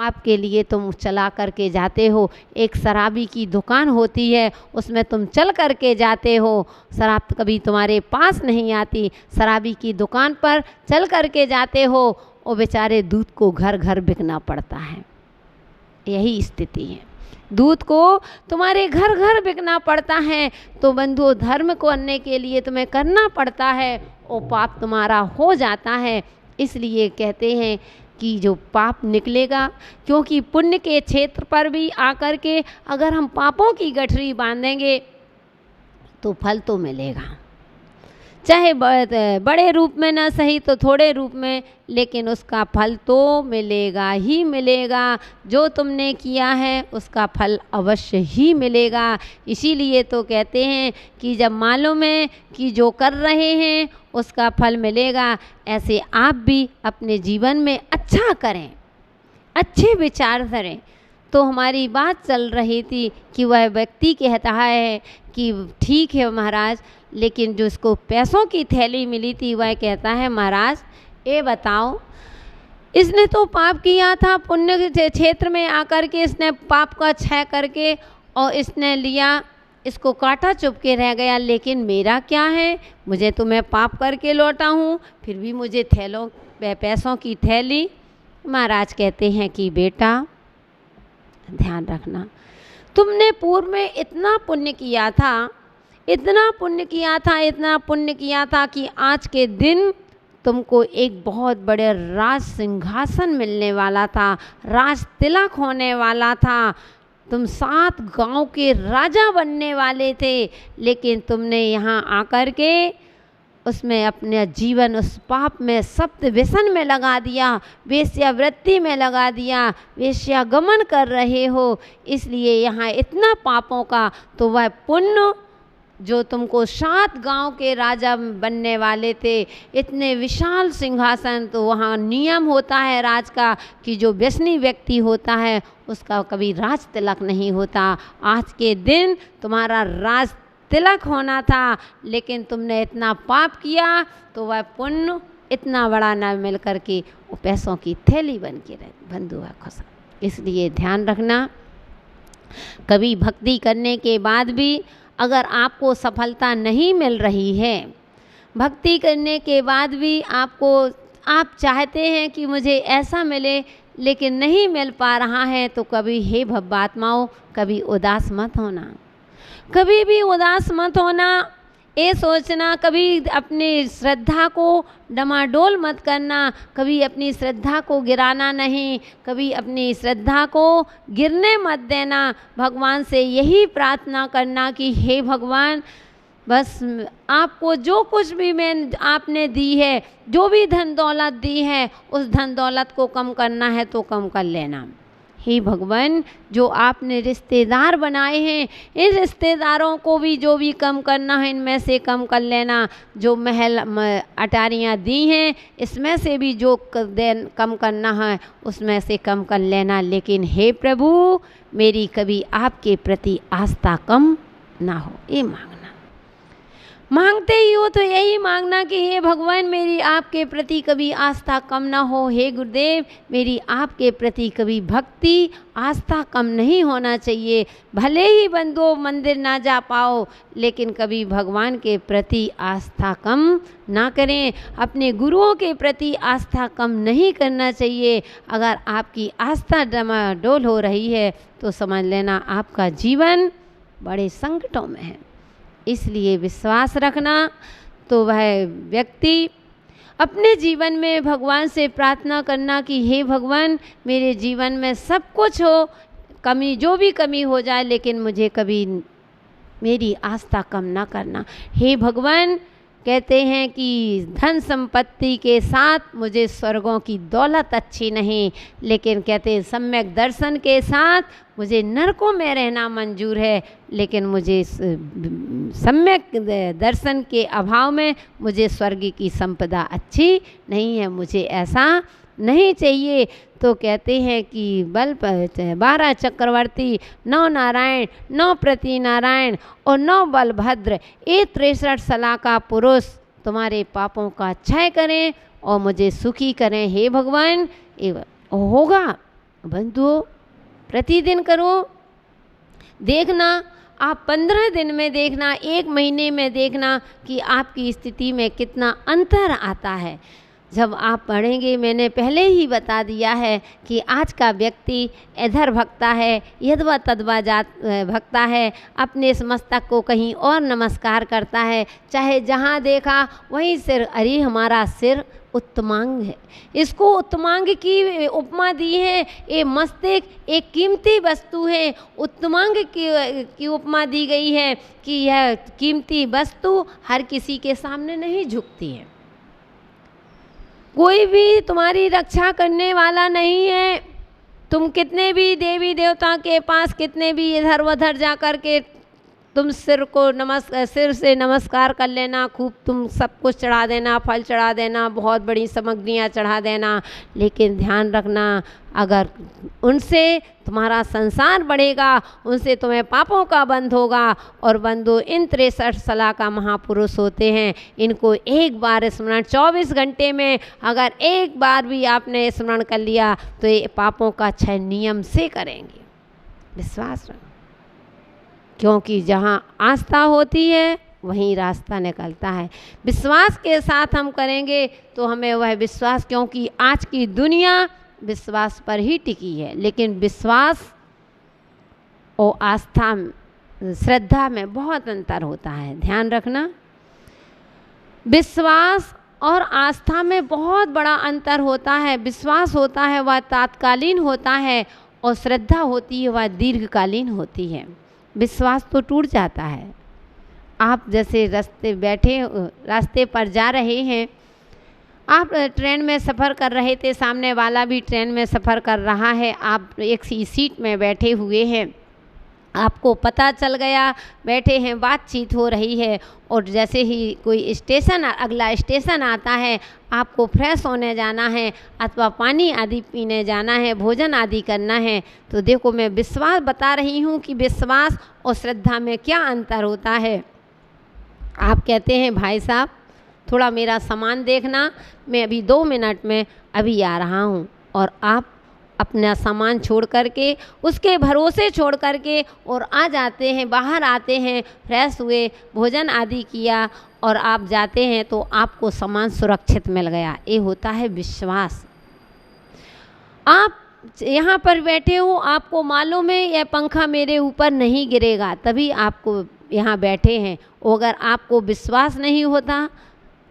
पाप के लिए तुम चला करके जाते हो। एक शराबी की दुकान होती है, उसमें तुम चल करके जाते हो, शराब कभी तुम्हारे पास नहीं आती, शराबी की दुकान पर चल करके जाते हो, और बेचारे दूध को घर घर बिकना पड़ता है। यही स्थिति है, दूध को तुम्हारे घर घर बिकना पड़ता है। तो बंधुओं, धर्म को करने के लिए तुम्हें करना पड़ता है और पाप तुम्हारा हो जाता है। इसलिए कहते हैं कि जो पाप निकलेगा, क्योंकि पुण्य के क्षेत्र पर भी आकर के अगर हम पापों की गठरी बांधेंगे तो फल तो मिलेगा, चाहे बड़े रूप में ना सही तो थोड़े रूप में, लेकिन उसका फल तो मिलेगा ही मिलेगा। जो तुमने किया है उसका फल अवश्य ही मिलेगा। इसीलिए तो कहते हैं कि जब मालूम है कि जो कर रहे हैं उसका फल मिलेगा, ऐसे आप भी अपने जीवन में अच्छा करें, अच्छे विचार करें। तो हमारी बात चल रही थी कि वह व्यक्ति कहता है कि ठीक है महाराज, लेकिन जो इसको पैसों की थैली मिली थी वह कहता है महाराज ये बताओ, इसने तो पाप किया था, पुण्य के क्षेत्र में आकर के इसने पाप का क्षय करके और इसने लिया, इसको काटा चुप के रह गया, लेकिन मेरा क्या है, मुझे तो मैं पाप करके लौटा हूँ, फिर भी मुझे पैसों की थैली। महाराज कहते हैं कि बेटा ध्यान रखना, तुमने पूर्व में इतना पुण्य किया था, इतना पुण्य किया था, इतना पुण्य किया था कि आज के दिन तुमको एक बहुत बड़े राज सिंहासन मिलने वाला था, राज तिलक होने वाला था, तुम 7 गांव के राजा बनने वाले थे, लेकिन तुमने यहाँ आकर के उसमें अपने जीवन उस पाप में सप्त व्यसन में लगा दिया, वेश्यावृत्ति में लगा दिया, वेश्यागमन कर रहे हो। इसलिए यहाँ इतना पापों का, तो वह पुण्य जो तुमको 7 गांव के राजा बनने वाले थे, इतने विशाल सिंहासन, तो वहाँ नियम होता है राज का कि जो व्यसनी व्यक्ति होता है उसका कभी राज तिलक नहीं होता। आज के दिन तुम्हारा राज तिलक होना था, लेकिन तुमने इतना पाप किया तो वह पुण्य इतना बड़ा न मिल कर के वो पैसों की थैली बन के रहे। बंधु है खुशा। इसलिए ध्यान रखना, कभी भक्ति करने के बाद भी अगर आपको सफलता नहीं मिल रही है, भक्ति करने के बाद भी आप चाहते हैं कि मुझे ऐसा मिले लेकिन नहीं मिल पा रहा है, तो कभी हे भव्यात्माओं, कभी उदास मत होना, कभी भी उदास मत होना। ये सोचना, कभी अपनी श्रद्धा को डमाडोल मत करना, कभी अपनी श्रद्धा को गिराना नहीं, कभी अपनी श्रद्धा को गिरने मत देना। भगवान से यही प्रार्थना करना कि हे भगवान, बस आपको जो कुछ भी आपने दी है, जो भी धन दौलत दी है, उस धन दौलत को कम करना है तो कम कर लेना। हे भगवान, जो आपने रिश्तेदार बनाए हैं, इन रिश्तेदारों को भी जो भी कम करना है इनमें से कम कर लेना। जो महल अटारियाँ दी हैं इसमें से भी जो कम करना है उसमें से कम कर लेना। लेकिन हे प्रभु, मेरी कभी आपके प्रति आस्था कम ना हो, ये मांगना। मांगते ही हो तो यही मांगना कि हे भगवान, मेरी आपके प्रति कभी आस्था कम ना हो। हे गुरुदेव, मेरी आपके प्रति कभी भक्ति आस्था कम नहीं होना चाहिए। भले ही बंधुओं मंदिर ना जा पाओ, लेकिन कभी भगवान के प्रति आस्था कम ना करें, अपने गुरुओं के प्रति आस्था कम नहीं करना चाहिए। अगर आपकी आस्था डमाडोल हो रही है तो समझ लेना आपका जीवन बड़े संकटों में है। इसलिए विश्वास रखना। तो वह व्यक्ति अपने जीवन में भगवान से प्रार्थना करना कि हे भगवान, मेरे जीवन में सब कुछ हो, कमी जो भी कमी हो जाए, लेकिन मुझे कभी मेरी आस्था कम ना करना। हे भगवान, कहते हैं कि धन संपत्ति के साथ मुझे स्वर्गों की दौलत अच्छी नहीं, लेकिन कहते हैं सम्यक दर्शन के साथ मुझे नरकों में रहना मंजूर है, लेकिन मुझे सम्यक दर्शन के अभाव में मुझे स्वर्ग की संपदा अच्छी नहीं है, मुझे ऐसा नहीं चाहिए। तो कहते हैं कि 12 चक्रवर्ती, 9 नारायण, 9 प्रति नारायण और 9 बलभद्र, ये 63 सलाह का पुरुष तुम्हारे पापों का क्षय करें और मुझे सुखी करें। हे भगवान, होगा बंधुओं प्रतिदिन करो। देखना आप 15 दिन में देखना, 1 महीने में देखना कि आपकी स्थिति में कितना अंतर आता है। जब आप पढ़ेंगे, मैंने पहले ही बता दिया है कि आज का व्यक्ति इधर भगता है, यदवा तदवा जात भगता है, अपने इस मस्तक को कहीं और नमस्कार करता है, चाहे जहाँ देखा वहीं सिर, अरे हमारा सिर उत्तमांग है। इसको उत्तमांग की उपमा दी है। ये मस्तक एक कीमती वस्तु है, उत्तमांग की उपमा दी गई है कि यह कीमती वस्तु हर किसी के सामने नहीं झुकती है। कोई भी तुम्हारी रक्षा करने वाला नहीं है। तुम कितने भी देवी देवता के पास, कितने भी इधर उधर जा कर के तुम सिर से नमस्कार कर लेना, खूब तुम सब कुछ चढ़ा देना, फल चढ़ा देना, बहुत बड़ी सामग्रियाँ चढ़ा देना, लेकिन ध्यान रखना अगर उनसे तुम्हारा संसार बढ़ेगा, उनसे तुम्हें पापों का बंध होगा। और बंधु इन 63 सला का महापुरुष होते हैं, इनको एक बार स्मरण 24 घंटे में अगर एक बार भी आपने स्मरण कर लिया तो ये पापों का क्षय नियम से करेंगे। विश्वास रखो, क्योंकि जहाँ आस्था होती है वहीं रास्ता निकलता है। विश्वास के साथ हम करेंगे तो हमें वह विश्वास, क्योंकि आज की दुनिया विश्वास पर ही टिकी है, लेकिन विश्वास और आस्था, श्रद्धा में बहुत अंतर होता है। ध्यान रखना, विश्वास और आस्था में बहुत बड़ा अंतर होता है। विश्वास होता है वह तात्कालीन होता है, और श्रद्धा होती है वह दीर्घकालीन होती है। विश्वास तो टूट जाता है। आप जैसे रास्ते पर जा रहे हैं, आप ट्रेन में सफ़र कर रहे थे, सामने वाला भी ट्रेन में सफ़र कर रहा है, आप एक सी सीट में बैठे हुए हैं, आपको पता चल गया, बैठे हैं, बातचीत हो रही है, और जैसे ही कोई स्टेशन, अगला स्टेशन आता है, आपको फ्रेश होने जाना है अथवा पानी आदि पीने जाना है, भोजन आदि करना है, तो देखो मैं विश्वास बता रही हूँ कि विश्वास और श्रद्धा में क्या अंतर होता है। आप कहते हैं भाई साहब थोड़ा मेरा सामान देखना, मैं अभी 2 मिनट में अभी आ रहा हूँ, और आप अपना सामान छोड़ करके, उसके भरोसे छोड़ करके और आ जाते हैं, बाहर आते हैं, फ्रेश हुए, भोजन आदि किया और आप जाते हैं तो आपको सामान सुरक्षित मिल गया। ये होता है विश्वास। आप यहाँ पर बैठे हो, आपको मालूम है यह पंखा मेरे ऊपर नहीं गिरेगा, तभी आपको यहाँ बैठे हैं। अगर आपको विश्वास नहीं होता,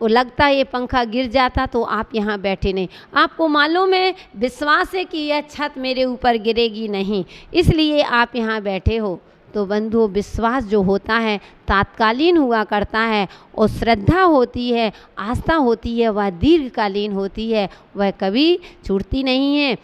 वो लगता ये पंखा गिर जाता, तो आप यहाँ बैठे नहीं। आपको मालूम है, विश्वास है कि यह छत मेरे ऊपर गिरेगी नहीं, इसलिए आप यहाँ बैठे हो। तो बंधु विश्वास जो होता है तात्कालीन हुआ करता है, और श्रद्धा होती है, आस्था होती है, वह दीर्घकालीन होती है, वह कभी छूटती नहीं है।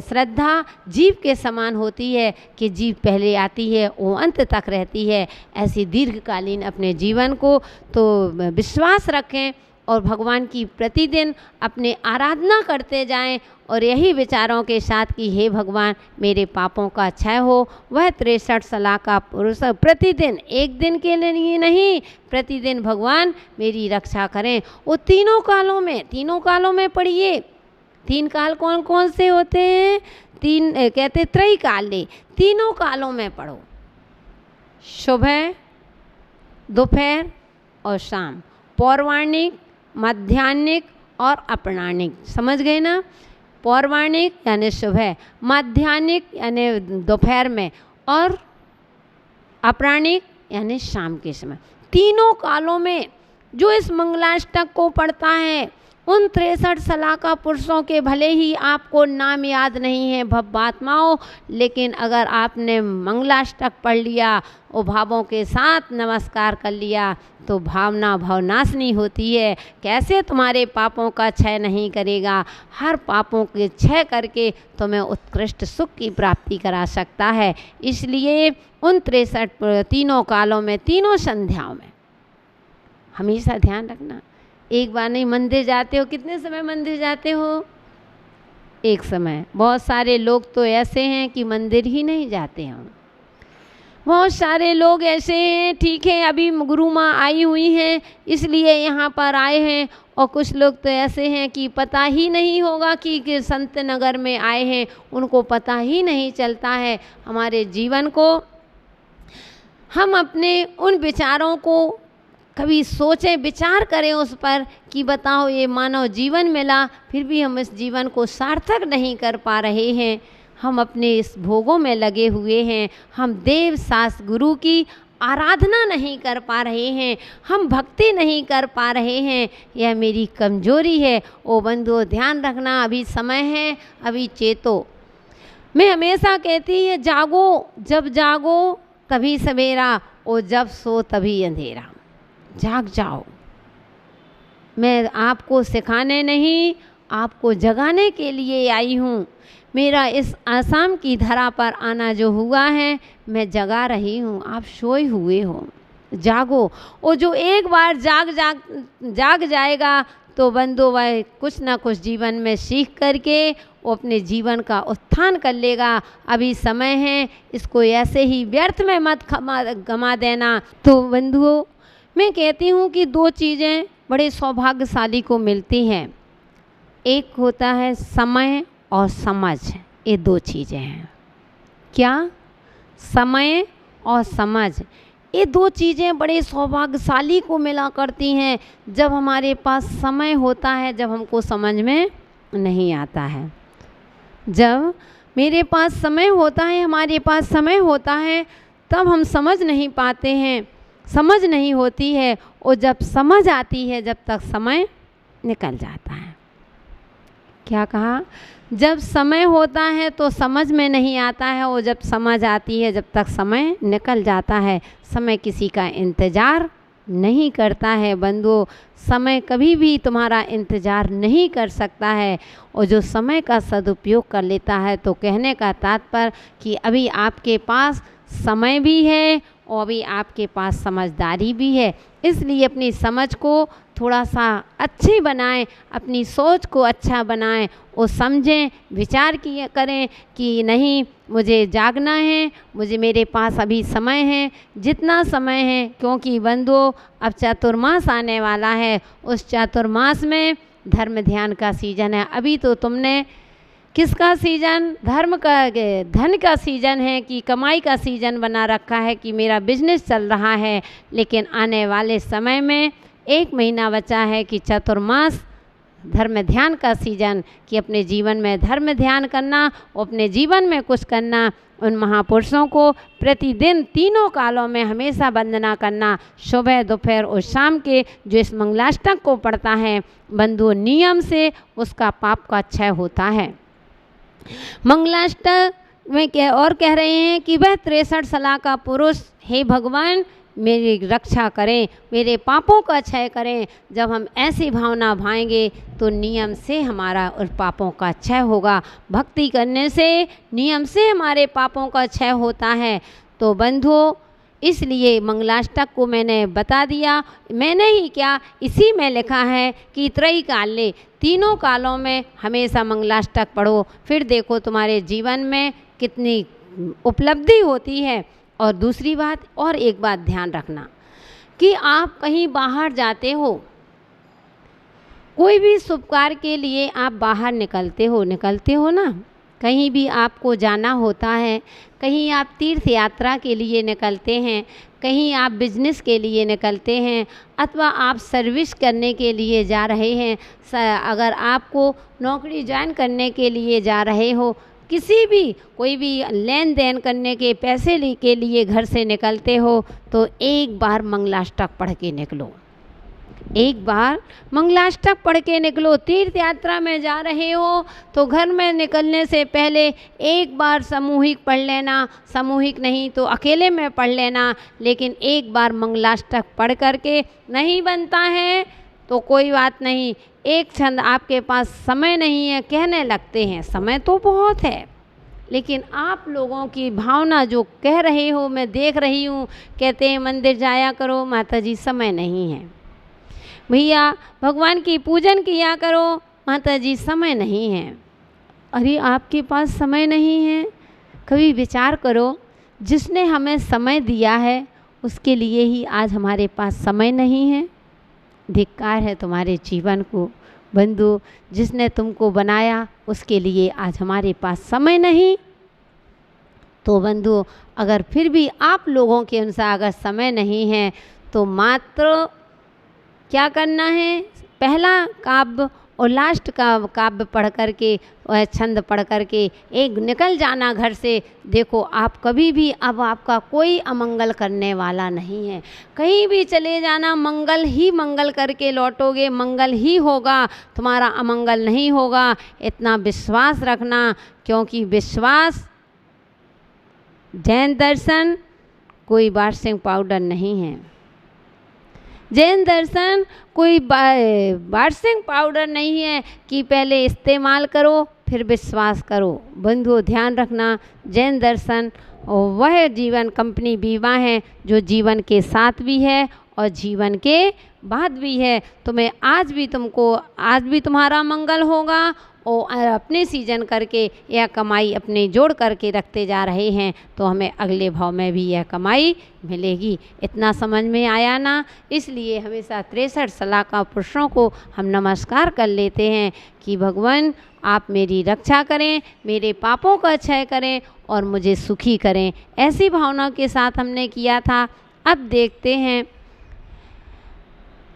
श्रद्धा जीव के समान होती है कि जीव पहले आती है वो अंत तक रहती है। ऐसी दीर्घकालीन अपने जीवन को तो विश्वास रखें और भगवान की प्रतिदिन अपने आराधना करते जाएं, और यही विचारों के साथ कि हे भगवान मेरे पापों का क्षय हो। वह 63 सला का पुरुष प्रतिदिन, एक दिन के लिए नहीं, प्रतिदिन भगवान मेरी रक्षा करें। वो तीनों कालों में पढ़िए। 3 काल कौन कौन से होते हैं? 3 कहते त्रय काले, तीनों कालों में पढ़ो, सुबह, दोपहर और शाम, पौर्वाणिक, माध्याह्निक और अपराह्निक। समझ गए ना? पौर्वाणिक यानी सुबह, माध्याह्निक यानी दोपहर में, और अपराह्निक यानी शाम के समय। तीनों कालों में जो इस मंगलाष्टक को पढ़ता है, उन 63 सला का पुरुषों के भले ही आपको नाम याद नहीं है भव्यात्माओं, लेकिन अगर आपने मंगलाष्टक पढ़ लिया और भावों के साथ नमस्कार कर लिया तो भावना भवनाशनी होती है। कैसे तुम्हारे पापों का क्षय नहीं करेगा? हर पापों के क्षय करके तुम्हें उत्कृष्ट सुख की प्राप्ति करा सकता है। इसलिए उन 63 तीनों कालों में, तीनों संध्याओं में हमेशा ध्यान रखना। एक बार नहीं, मंदिर जाते हो, कितने समय मंदिर जाते हो? एक समय। बहुत सारे लोग तो ऐसे हैं कि मंदिर ही नहीं जाते हैं। बहुत सारे लोग ऐसे हैं, ठीक है अभी गुरु माँ आई हुई हैं इसलिए यहाँ पर आए हैं, और कुछ लोग तो ऐसे हैं कि पता ही नहीं होगा कि संत नगर में आए हैं, उनको पता ही नहीं चलता है। हमारे जीवन को हम अपने उन विचारों को कभी सोचें, विचार करें उस पर कि बताओ ये मानव जीवन मिला, फिर भी हम इस जीवन को सार्थक नहीं कर पा रहे हैं। हम अपने इस भोगों में लगे हुए हैं, हम देव शास्त्र गुरु की आराधना नहीं कर पा रहे हैं, हम भक्ति नहीं कर पा रहे हैं। यह मेरी कमजोरी है। ओ बंधुओं, ध्यान रखना, अभी समय है, अभी चेतो। मैं हमेशा कहती है, जागो, जब जागो तभी सवेरा, और जब सो तभी अंधेरा। जाग जाओ। मैं आपको सिखाने नहीं, आपको जगाने के लिए आई हूँ। मेरा इस आसाम की धरा पर आना जो हुआ है, मैं जगा रही हूँ, आप सोए हुए हो। जागो। और जो एक बार जाग जाएगा तो बंदो वह कुछ ना कुछ जीवन में सीख करके वो अपने जीवन का उत्थान कर लेगा। अभी समय है, इसको ऐसे ही व्यर्थ में मत गमा देना। तो बंधुओं, मैं कहती हूँ कि दो चीज़ें बड़े सौभाग्यशाली को मिलती हैं। एक होता है समय और समझ। ये दो चीज़ें हैं। क्या? समय और समझ। ये दो चीज़ें बड़े सौभाग्यशाली को मिला करती हैं। जब हमारे पास समय होता है, जब हमको समझ में नहीं आता है। जब मेरे पास समय होता है, हमारे पास समय होता है, तब हम समझ नहीं पाते हैं, समझ नहीं होती है। और जब समझ आती है, जब तक समय निकल जाता है। क्या कहा? जब समय होता है तो समझ में नहीं आता है, और जब समझ आती है, जब तक समय निकल जाता है। समय किसी का इंतज़ार नहीं करता है बंधुओं। समय कभी भी तुम्हारा इंतज़ार नहीं कर सकता है। और जो समय का सदुपयोग कर लेता है, तो कहने का तात्पर्य कि अभी आपके पास समय भी है और अभी आपके पास समझदारी भी है। इसलिए अपनी समझ को थोड़ा सा अच्छी बनाएं, अपनी सोच को अच्छा बनाएं और समझें, विचार किए करें कि नहीं, मुझे जागना है, मेरे पास अभी समय है, जितना समय है। क्योंकि बंधुओं, अब चातुर्मास आने वाला है। उस चातुर्मास में धर्म ध्यान का सीजन है। अभी तो तुमने किसका सीजन? धन का सीजन है कि कमाई का सीजन बना रखा है कि मेरा बिजनेस चल रहा है। लेकिन आने वाले समय में 1 महीना बचा है कि चातुर्मास धर्म ध्यान का सीजन, कि अपने जीवन में धर्म ध्यान करना और अपने जीवन में कुछ करना। उन महापुरुषों को प्रतिदिन तीनों कालों में हमेशा वंदना करना, सुबह, दोपहर और शाम के। जो इस मंगलाष्टक को पढ़ता है बंधु, नियम से उसका पाप का क्षय होता है। मंगलाष्टक में कह रहे हैं कि वह 63 साल का पुरुष, हे भगवान मेरी रक्षा करें, मेरे पापों का क्षय करें। जब हम ऐसी भावना भाएंगे तो नियम से हमारा उन पापों का क्षय होगा। भक्ति करने से नियम से हमारे पापों का क्षय होता है। तो बंधुओं, इसलिए मंगलाष्टक को मैंने बता दिया। मैंने ही क्या, इसी में लिखा है कि त्रयी काले, तीनों कालों में हमेशा मंगलाष्टक पढ़ो। फिर देखो तुम्हारे जीवन में कितनी उपलब्धि होती है। और दूसरी बात, और एक बात ध्यान रखना कि आप कहीं बाहर जाते हो, कोई भी शुभ कार्य के लिए आप बाहर निकलते हो ना, कहीं भी आपको जाना होता है, कहीं आप तीर्थ यात्रा के लिए निकलते हैं, कहीं आप बिजनेस के लिए निकलते हैं, अथवा आप सर्विस करने के लिए जा रहे हैं, अगर आपको नौकरी ज्वाइन करने के लिए जा रहे हो, किसी भी कोई भी लेन देन करने के पैसे के लिए घर से निकलते हो, तो एक बार मंगलाष्टक पढ़ के निकलो। एक बार मंगलाष्टक पढ़ के निकलो। तीर्थ यात्रा में जा रहे हो तो घर में निकलने से पहले एक बार सामूहिक पढ़ लेना, सामूहिक नहीं तो अकेले में पढ़ लेना। लेकिन एक बार मंगलाष्टक पढ़ करके नहीं बनता है तो कोई बात नहीं, एक क्षण आपके पास समय नहीं है, कहने लगते हैं समय तो बहुत है, लेकिन आप लोगों की भावना जो कह रहे हो, मैं देख रही हूँ, कहते हैं मंदिर जाया करो माता जी, समय नहीं है। भैया भगवान की पूजन किया करो, माता जी समय नहीं है। अरे आपके पास समय नहीं है, कभी विचार करो, जिसने हमें समय दिया है उसके लिए ही आज हमारे पास समय नहीं है। धिक्कार है तुम्हारे जीवन को। बंधु, जिसने तुमको बनाया उसके लिए आज हमारे पास समय नहीं। तो बंधु, अगर फिर भी आप लोगों के अनुसार अगर समय नहीं है तो मात्र क्या करना है, पहला काव्य और लास्ट का काव्य पढ़ करके वह छंद पढ़ करके एक निकल जाना घर से। देखो आप कभी भी अब आपका कोई अमंगल करने वाला नहीं है। कहीं भी चले जाना, मंगल ही मंगल करके लौटोगे, मंगल ही होगा, तुम्हारा अमंगल नहीं होगा। इतना विश्वास रखना, क्योंकि विश्वास जैन दर्शन कोई वार्षिक पाउडर नहीं है। जैन दर्शन कोई वार्षिक पाउडर नहीं है कि पहले इस्तेमाल करो फिर विश्वास करो। बंधुओं ध्यान रखना, जैन दर्शन और वह जीवन कंपनी बीमा है जो जीवन के साथ भी है और जीवन के बाद भी है। तुम्हें आज भी तुम्हारा मंगल होगा और अपने सीजन करके यह कमाई अपने जोड़ करके रखते जा रहे हैं तो हमें अगले भाव में भी यह कमाई मिलेगी। इतना समझ में आया ना? इसलिए हमेशा 63 सलाहकार पुरुषों को हम नमस्कार कर लेते हैं कि भगवान आप मेरी रक्षा करें, मेरे पापों का क्षय करें और मुझे सुखी करें। ऐसी भावना के साथ हमने किया था। अब देखते हैं,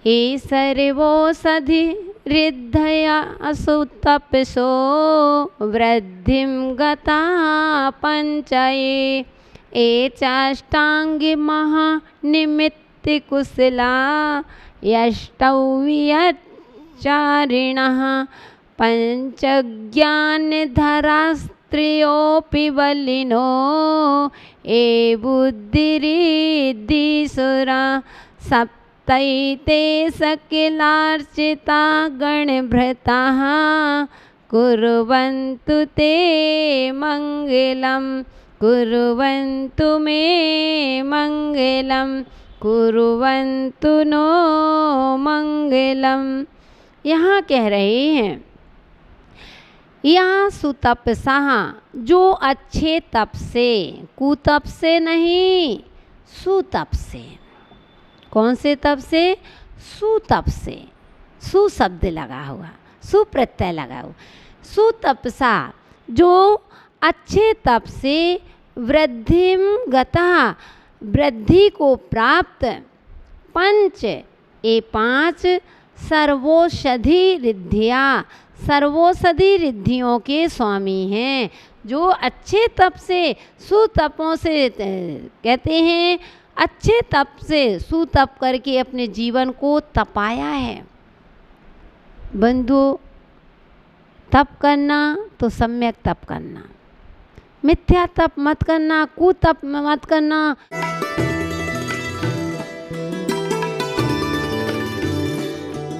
ये सर्वोषधि रिद्धया असुतपसो वृद्धिं गता पंचये ये चाष्टांगी महानिमित्ति कुशला यष्टव्यचारिणः पंचज्ञानधरास्त्रियोऽपि बलिनो ये बुद्धिरिद्धिसुरा सप्तैते सकलार्चिता गणभृताः कुर्वन्तु ते मङ्गलं कुर्वन्तु मे मङ्गलं कुर्वन्तु नो मङ्गलम्। यहाँ कह रहे हैं, या सुतपसाः, जो अच्छे तप से, कुतप से नहीं, सुतप से। कौन से तप से? सुतप से, सु शब्द लगा हुआ, सुप्रत्यय लगा हुआ। सुतपसा, जो अच्छे तप से वृद्धिम गता, वृद्धि को प्राप्त, पंच, ये 5 सर्वौषधि रिद्धिया, सर्वौषधि रिद्धियों के स्वामी हैं। जो अच्छे तप से, सुतपों से कहते हैं, अच्छे तप से सुतप करके अपने जीवन को तपाया है। बंधु, तप करना तो सम्यक तप करना, मिथ्या तप मत करना, कुतप मत करना।